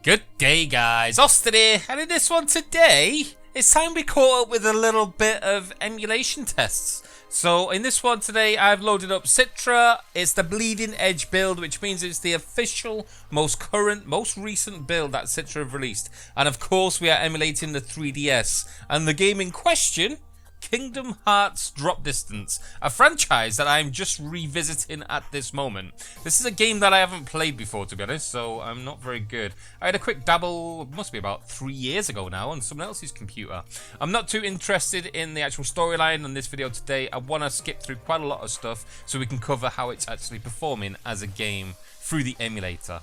Good day, guys. Austin here, and in this one today, it's time we caught up with a little bit of emulation tests. So in this one today, I've loaded up Citra. It's the bleeding edge build, which means it's the official, most current, most recent build that Citra have released. And of course, we are emulating the 3DS. And the game in question, Kingdom Hearts Drop Distance, a franchise that I'm just revisiting at this moment. This is a game that I haven't played before, to be honest, so I'm not very good. I had a quick dabble, must be about 3 years ago now, on someone else's computer. I'm not too interested in the actual storyline on this video today. I want to skip through quite a lot of stuff so we can cover how it's actually performing as a game through the emulator.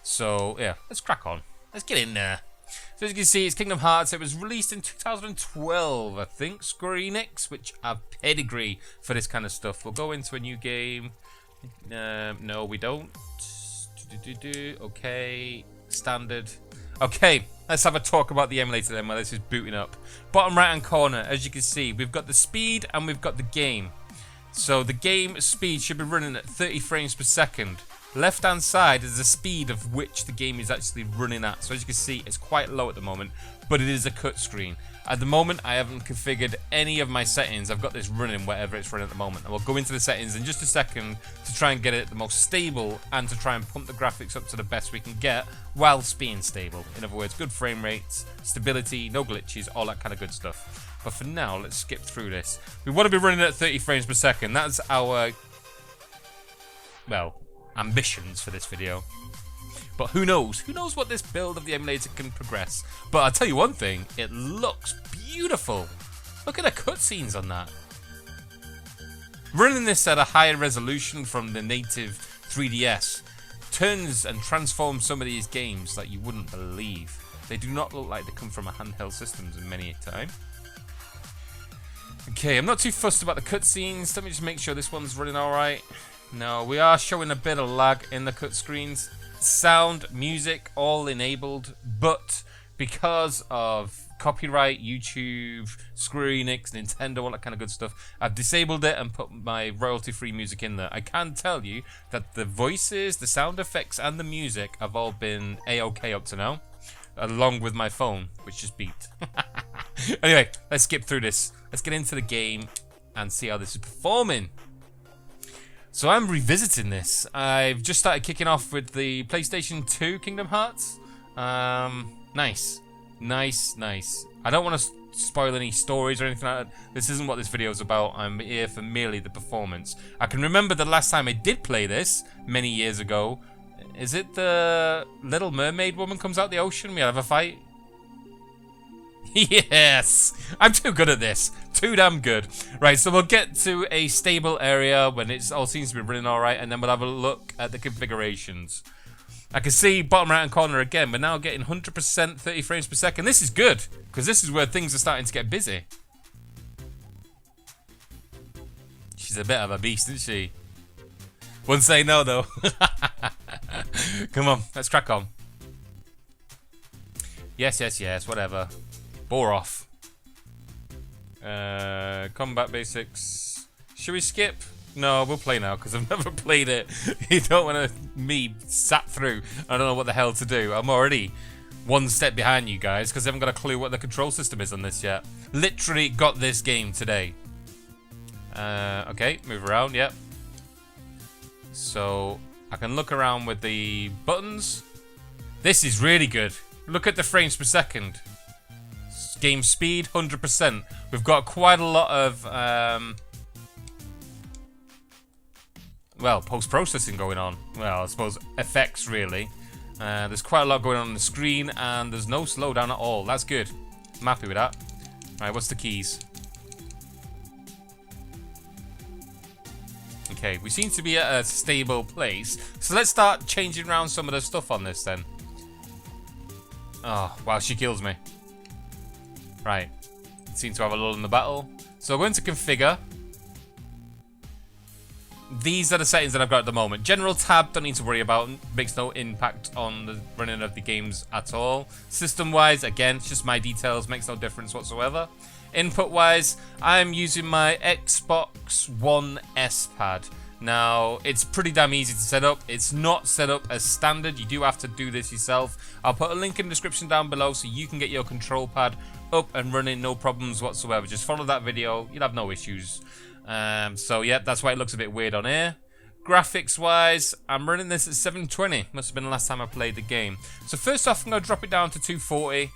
So yeah, let's crack on. Let's get in there. So as you can see, it's Kingdom Hearts. It was released in 2012, I think. Square Enix, which have pedigree for this kind of stuff. We'll go into a new game. No, we don't. Okay, standard. Okay, let's have a talk about the emulator then while this is booting up. Bottom right hand corner, as you can see, we've got the speed and we've got the game. So the game speed should be running at 30 frames per second. Left hand side is the speed of which the game is actually running at. So as you can see, it's quite low at the moment, but it is a cut screen. At the moment, I haven't configured any of my settings. I've got this running whatever it's running at the moment. And we'll go into the settings in just a second to try and get it the most stable and to try and pump the graphics up to the best we can get whilst being stable. In other words, good frame rates, stability, no glitches, all that kind of good stuff. But for now, let's skip through this. We want to be running at 30 frames per second. That's our, well, ambitions for this video. But who knows? Who knows what this build of the emulator can progress? But I'll tell you one thing, it looks beautiful. Look at the cutscenes on that. Running this at a higher resolution from the native 3DS turns and transforms some of these games like you wouldn't believe. They do not look like they come from a handheld systems in many a time. Okay, I'm not too fussed about the cutscenes. Let me just make sure this one's running alright. No, we are showing a bit of lag in the cut screens. Sound, music, all enabled, but because of copyright, YouTube, Square Enix, Nintendo, all that kind of good stuff, I've disabled it and put my royalty-free music in there. I can tell you that the voices, the sound effects, and the music have all been A-OK up to now, along with my phone, which just beeped. Anyway, let's skip through this. Let's get into the game and see how this is performing. So I'm revisiting this. I've just started kicking off with the PlayStation 2 Kingdom Hearts. Nice. I don't want to spoil any stories or anything like that. This isn't what this video is about. I'm here for merely the performance. I can remember the last time I did play this, many years ago. Is it the Little Mermaid woman comes out the ocean? We have a fight? Yes! I'm too good at this. Too damn good. Right, so we'll get to a stable area when it all seems to be running alright, and then we'll have a look at the configurations. I can see bottom right hand corner again, but now getting 100% 30 frames per second. This is good, because this is where things are starting to get busy. She's a bit of a beast, isn't she? Wouldn't say no, though. Come on, let's crack on. Yes, whatever. Bore off. Combat basics. Should we skip? No, we'll play now because I've never played it. You don't want me sat through. I don't know what the hell to do. I'm already one step behind you guys because I haven't got a clue what the control system is on this yet. Literally got this game today. Okay, move around, yep. So I can look around with the buttons. This is really good. Look at the frames per second. Game speed, 100%. We've got quite a lot of, well, post-processing going on. Well, I suppose effects, really. There's quite a lot going on the screen, and there's no slowdown at all. That's good. I'm happy with that. Alright, what's the keys? Okay, we seem to be at a stable place. So let's start changing around some of the stuff on this, then. Oh, wow, she kills me. Right, seem to have a lull in the battle. So we're going to configure. These are the settings that I've got at the moment. General tab, don't need to worry about. Makes no impact on the running of the games at all. System-wise, again, it's just my details. Makes no difference whatsoever. Input-wise, I'm using my Xbox One S pad. Now, it's pretty damn easy to set up. It's not set up as standard. You do have to do this yourself. I'll put a link in the description down below so you can get your control pad up and running, no problems whatsoever. Just follow that video. You'll have no issues. So, yeah, that's why it looks a bit weird on here. Graphics-wise, I'm running this at 720. Must have been the last time I played the game. So, first off, I'm going to drop it down to 240.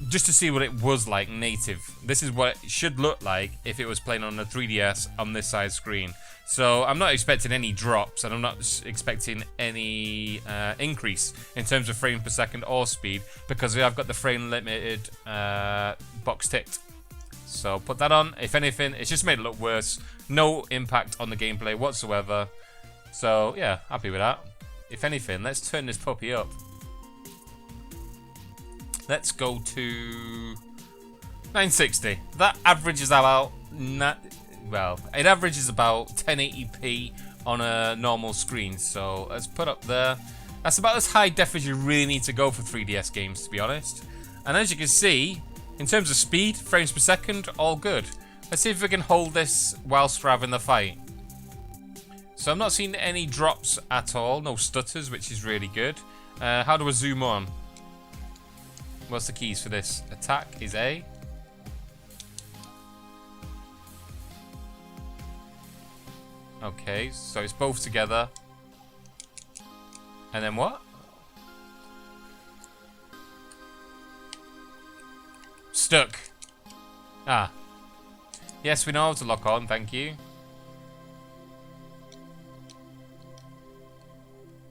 Just to see what it was like native. This is what it should look like if it was playing on a 3DS on this size screen. So I'm not expecting any drops, and I'm not expecting any increase in terms of frames per second or speed, because I've got the frame limited box ticked. So put that on. If anything, it's just made it look worse. No impact on the gameplay whatsoever. So yeah, happy with that. If anything, let's turn this puppy up. Let's go to 960. That averages about, well, it averages about 1080p on a normal screen. So let's put up there. That's about as high def as you really need to go for 3DS games, to be honest. And as you can see, in terms of speed, frames per second, all good. Let's see if we can hold this whilst we're having the fight. So I'm not seeing any drops at all, no stutters, which is really good. How do I zoom on? What's the keys for this? Attack is A. Okay, so it's both together. And then what? Stuck. Ah. Yes, we know how to lock on, thank you.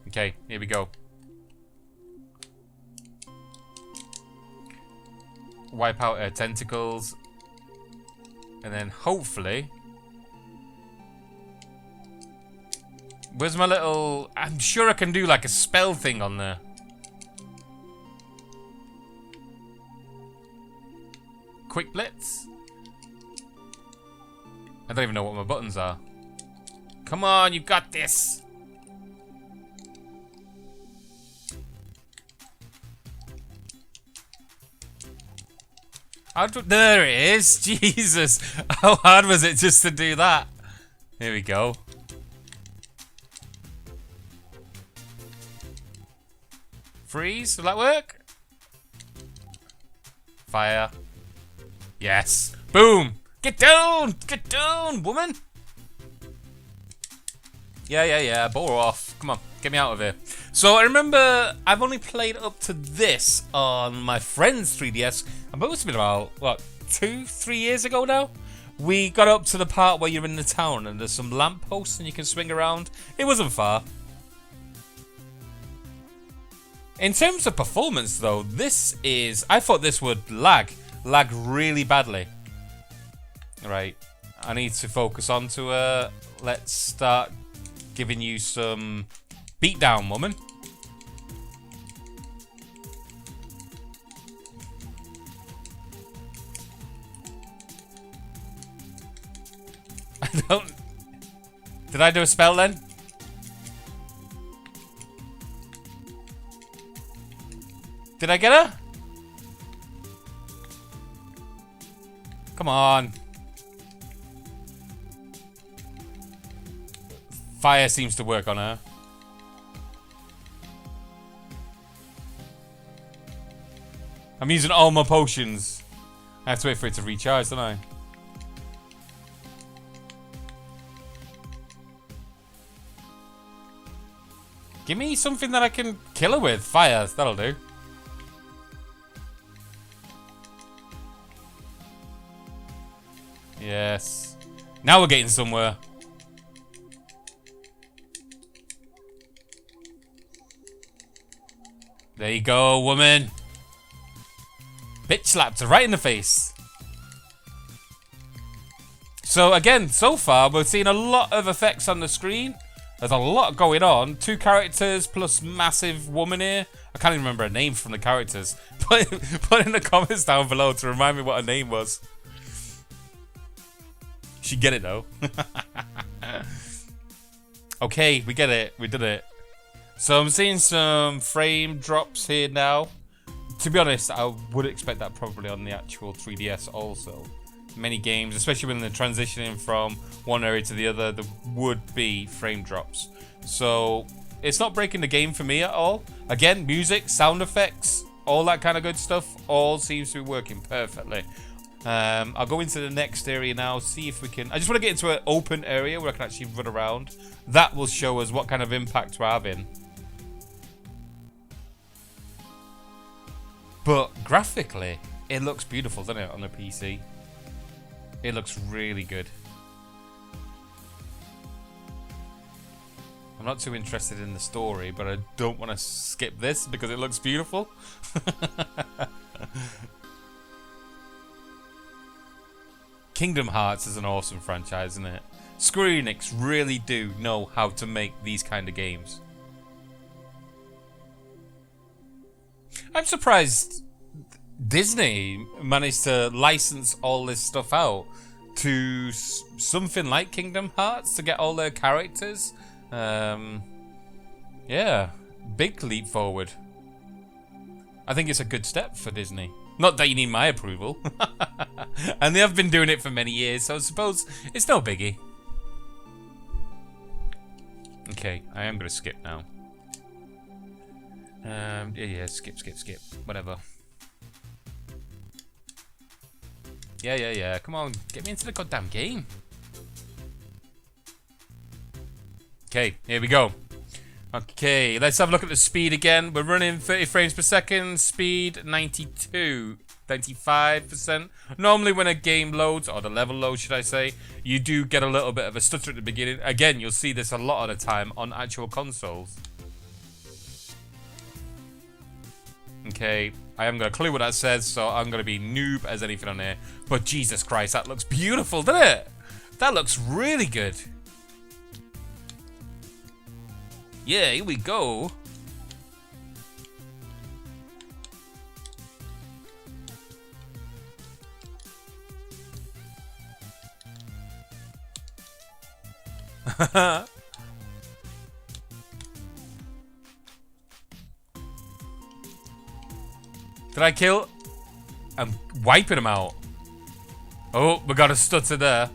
Okay, here we go. Wipe out her tentacles. And then hopefully... Where's my little... I'm sure I can do like a spell thing on there. Quick Blitz? I don't even know what my buttons are. Come on, you got this! There it is! Jesus! How hard was it just to do that? Here we go. Freeze? Will that work? Fire. Yes. Boom! Get down! Get down, woman! Yeah. Bore off. Come on. Get me out of here. So I remember I've only played up to this on my friend's 3DS. I must have been about, what, 2-3 years ago now? We got up to the part where you're in the town and there's some lampposts and you can swing around. It wasn't far. In terms of performance though, this is... I thought this would lag really badly. Right, I need to focus onto her. Let's start giving you some beatdown, woman. I don't... Did I do a spell then? Did I get her? Come on. Fire seems to work on her. I'm using all my potions. I have to wait for it to recharge, don't I? Give me something that I can kill her with. Fire, that'll do. Yes. Now we're getting somewhere. There you go, woman. Bitch slapped her right in the face. So again, so far we're seeing a lot of effects on the screen. There's a lot going on. 2 characters plus massive woman here. I can't even remember her name from the characters. Put in the comments down below to remind me what her name was. She'd get it though. Okay, we get it. We did it. So I'm seeing some frame drops here now. To be honest, I would expect that probably on the actual 3DS also. many games, especially when they're transitioning from one area to the other, there would be frame drops. So it's not breaking the game for me at all. Again, music, sound effects, all that kind of good stuff, all seems to be working perfectly. I'll go into the next area now, see if we can... I just want to get into an open area where I can actually run around. That will show us what kind of impact we're having. But graphically, it looks beautiful, doesn't it, on the PC? It looks really good. I'm not too interested in the story, but I don't want to skip this because it looks beautiful. Kingdom Hearts is an awesome franchise, isn't it? Square Enix really do know how to make these kind of games. I'm surprised Disney managed to license all this stuff out to something like Kingdom Hearts to get all their characters. Yeah, big leap forward. I think it's a good step for Disney. Not that you need my approval. And they have been doing it for many years, so I suppose it's no biggie. Okay, I am going to skip now. Yeah, skip. Whatever. Yeah. Come on, get me into the goddamn game. Okay, here we go. Okay, let's have a look at the speed again. We're running 30 frames per second, speed 92, 95%. Normally when a game loads, or the level loads should I say, you do get a little bit of a stutter at the beginning. Again, you'll see this a lot of the time on actual consoles. Okay, I haven't got a clue what that says, so I'm going to be noob as anything on here. But Jesus Christ, that looks beautiful, doesn't it? That looks really good. Yeah, here we go. Did I kill? I'm wiping him out. Oh, we got a stutter there.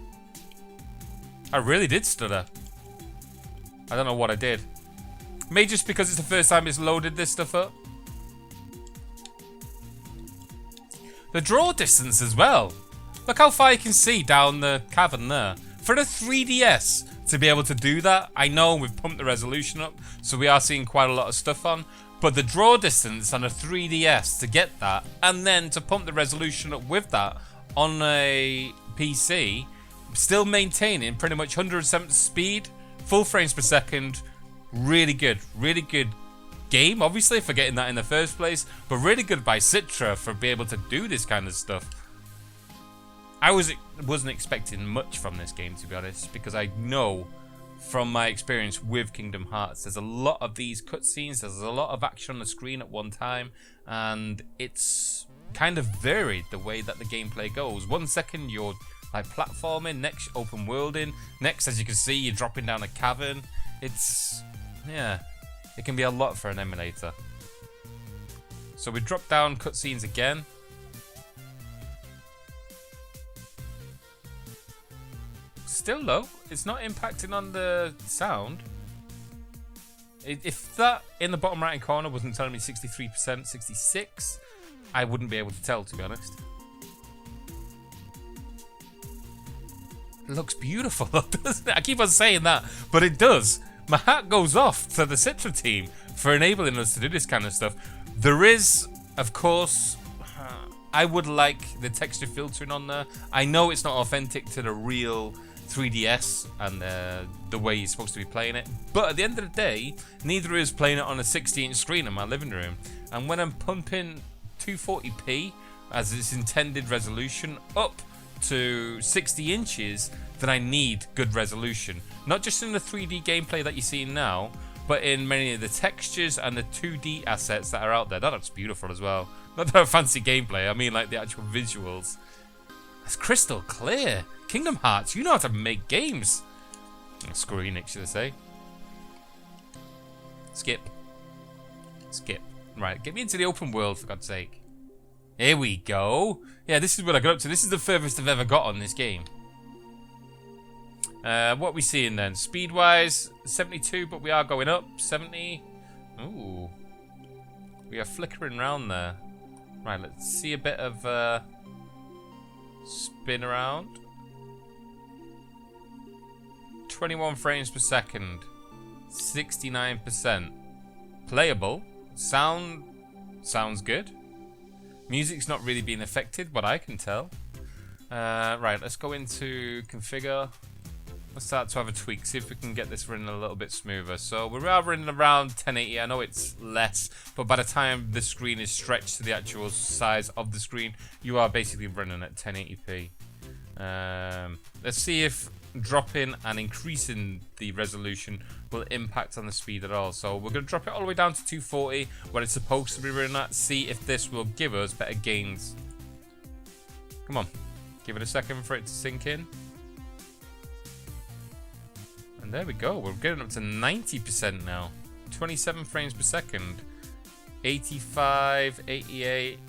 I really did stutter. I don't know what I did. Maybe just because it's the first time it's loaded this stuff up. The draw distance as well. Look how far you can see down the cavern there. For the 3DS to be able to do that, I know we've pumped the resolution up, so we are seeing quite a lot of stuff on. But the draw distance on a 3DS to get that, and then to pump the resolution up with that on a PC, still maintaining pretty much 170 speed, full frames per second. Really good game, obviously, for getting that in the first place, but really good by Citra for being able to do this kind of stuff. I wasn't expecting much from this game, to be honest, because I know from my experience with Kingdom Hearts, there's a lot of these cutscenes, there's a lot of action on the screen at one time, and it's kind of varied the way that the gameplay goes. 1 second you're like platforming, next open worlding, next, as you can see, you're dropping down a cavern. It's, yeah, it can be a lot for an emulator. So we drop down cutscenes again. Still low. It's not impacting on the sound. If that in the bottom right hand corner wasn't telling me 63%, 66%, I wouldn't be able to tell, to be honest. It looks beautiful, doesn't it? I keep on saying that, but it does. My hat goes off to the Citra team for enabling us to do this kind of stuff. There is, of course, I would like the texture filtering on there. I know it's not authentic to the real 3DS and the way you're supposed to be playing it, but at the end of the day, neither is playing it on a 60-inch screen in my living room. And when I'm pumping 240p as its intended resolution up to 60 inches, then I need good resolution. Not just in the 3D gameplay that you're seeing now, but in many of the textures and the 2D assets that are out there. That looks beautiful as well. Not that fancy gameplay, I mean like the actual visuals. It's crystal clear. Kingdom Hearts, you know how to make games. Square Enix, should I say. Skip. Right, get me into the open world, for God's sake. Here we go. Yeah, this is what I got up to. This is the furthest I've ever got on this game. What are we seeing then? Speed-wise, 72, but we are going up. 70. Ooh. We are flickering around there. Right, let's see a bit of spin around. 21 frames per second. 69%. Playable. Sounds good. Music's not really being affected, what I can tell. Right, let's go into configure. Let's start to have a tweak, see if we can get this running a little bit smoother. So we're running around 1080. I know it's less, but by the time the screen is stretched to the actual size of the screen, you are basically running at 1080p. Let's see if dropping and increasing the resolution will impact on the speed at all. So we're going to drop it all the way down to 240, where it's supposed to be running at. See if this will give us better gains. Come on, give it a second for it to sink in. And there we go, we're getting up to 90% now. 27 frames per second. 85, 88.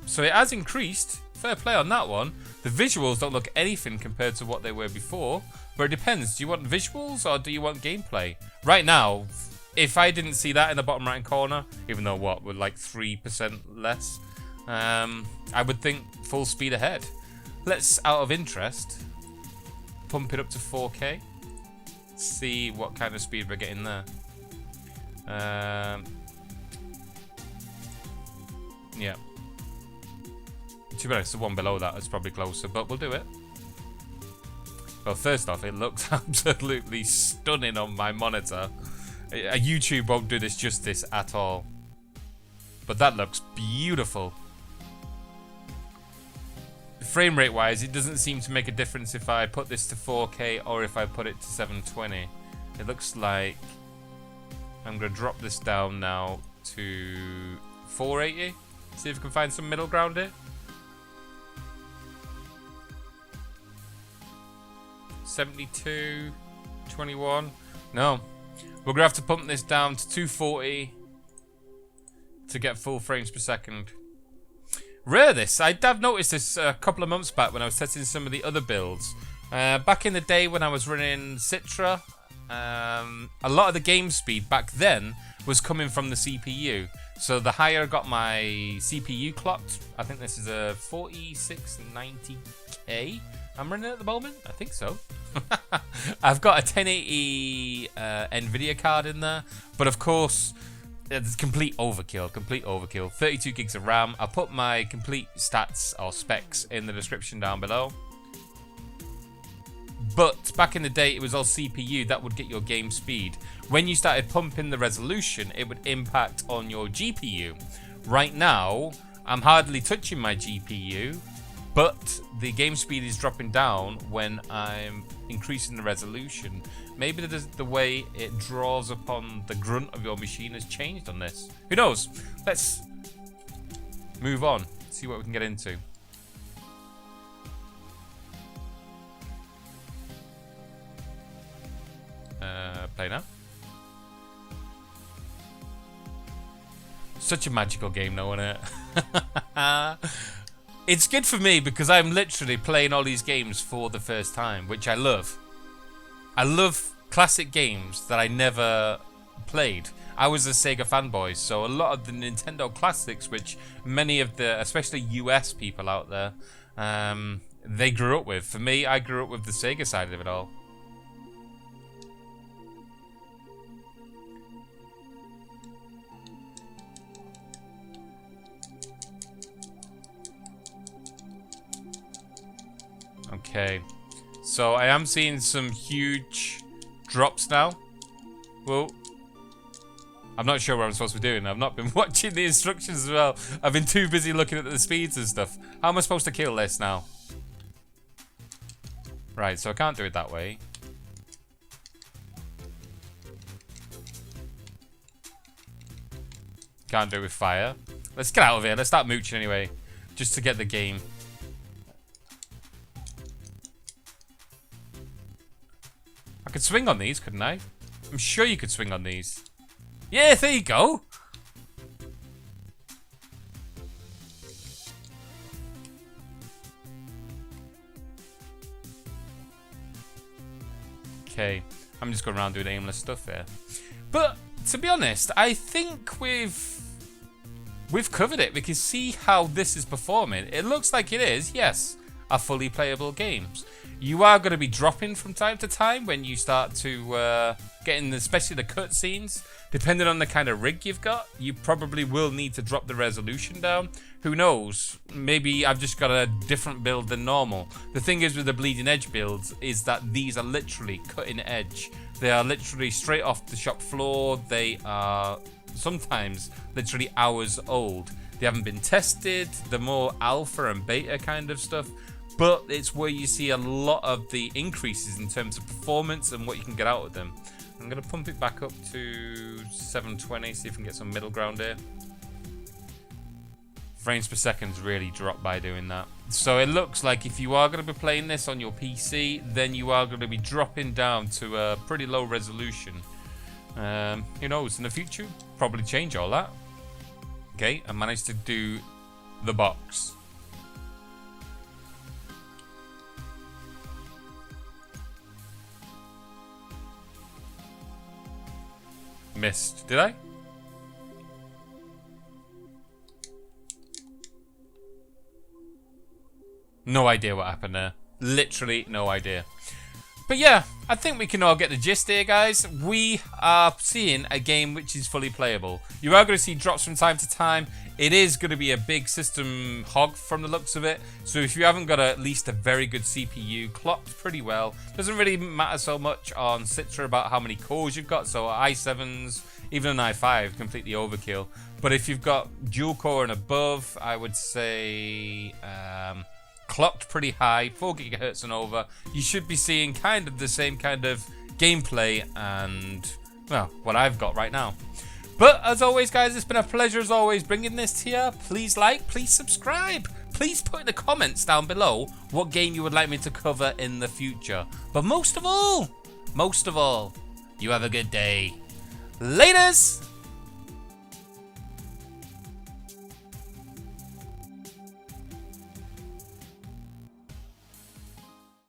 So it has increased. Fair play on that one. The visuals don't look anything compared to what they were before. But it depends. Do you want visuals or do you want gameplay? Right now, if I didn't see that in the bottom right corner, even though what, we're like 3% less, I would think full speed ahead. Let's, out of interest, pump it up to 4K. See what kind of speed we're getting there. Yeah. To be honest, the one below that is probably closer, but we'll do it. Well, first off, it looks absolutely stunning on my monitor. YouTube won't do this justice at all. But that looks beautiful. Frame rate wise, it doesn't seem to make a difference if I put this to 4K or if I put it to 720. It looks like I'm going to drop this down now to 480. See if we can find some middle ground here. 72, 21. No, we're going to have to pump this down to 240 to get full frames per second. Rare this. I've noticed this a couple of months back when I was testing some of the other builds. Back in the day when I was running Citra, a lot of the game speed back then was coming from the CPU. So the higher I got my CPU clocked, I think this is a 4690K I'm running at the moment. I think so. I've got a 1080 NVIDIA card in there, but of course, it's complete overkill, 32 gigs of RAM. I'll put my complete stats or specs in the description down below. But back in the day, it was all CPU that would get your game speed. When you started pumping the resolution, it would impact on your GPU. Right now, I'm hardly touching my GPU, but the game speed is dropping down when I'm increasing the resolution. Maybe the way it draws upon the grunt of your machine has changed on this. Who knows? Let's move on, see what we can get into. Play now. Such a magical game though, isn't it? It's good for me because I'm literally playing all these games for the first time, which I love. I love classic games that I never played. I was a Sega fanboy, so a lot of the Nintendo classics, which many of the, especially US people out there, they grew up with. For me, I grew up with the Sega side of it all. Okay, so I am seeing some huge drops now. Well, I'm not sure what I'm supposed to be doing. I've not been watching the instructions as well. I've been too busy looking at the speeds and stuff. How am I supposed to kill this now? Right, so I can't do it that way. Can't do it with fire. Let's get out of here. Let's start mooching anyway, just to get the game. I could swing on these, couldn't I? I'm sure you could swing on these. Yeah, there you go. okay. I'm just going around doing aimless stuff here. But to be honest, I think we've covered it. We can see how this is performing. It looks like it is, yes, a fully playable games. You are going to be dropping from time to time when you start to get in, especially the cutscenes. Depending on the kind of rig you've got, you probably will need to drop the resolution down. Who knows? Maybe I've just got a different build than normal. The thing is with the bleeding edge builds is that these are literally cutting edge. They are literally straight off the shop floor. They are sometimes literally hours old. They haven't been tested. They're more alpha and beta kind of stuff. But it's where you see a lot of the increases in terms of performance and what you can get out of them. I'm going to pump it back up to 720, see if we can get some middle ground here. Frames per second's really dropped by doing that. So it looks like if you are going to be playing this on your PC, then you are going to be dropping down to a pretty low resolution. Who knows, in the future, probably change all that. Okay, I managed to do the box. Missed, did I? No idea what happened there. Literally no idea. But yeah, I think we can all get the gist here, guys. We are seeing a game which is fully playable. You are going to see drops from time to time. It is going to be a big system hog from the looks of it. So if you haven't got at least a very good CPU, clocked pretty well. Doesn't really matter so much on Citra about how many cores you've got. So i7s, even an i5, completely overkill. But if you've got dual core and above, I would say clocked pretty high, 4 GHz and over, you should be seeing kind of the same kind of gameplay and, well, what I've got right now. But as always, guys, it's been a pleasure as always bringing this to you. Please like, please subscribe. Please put in the comments down below what game you would like me to cover in the future. But most of all, you have a good day. Laters!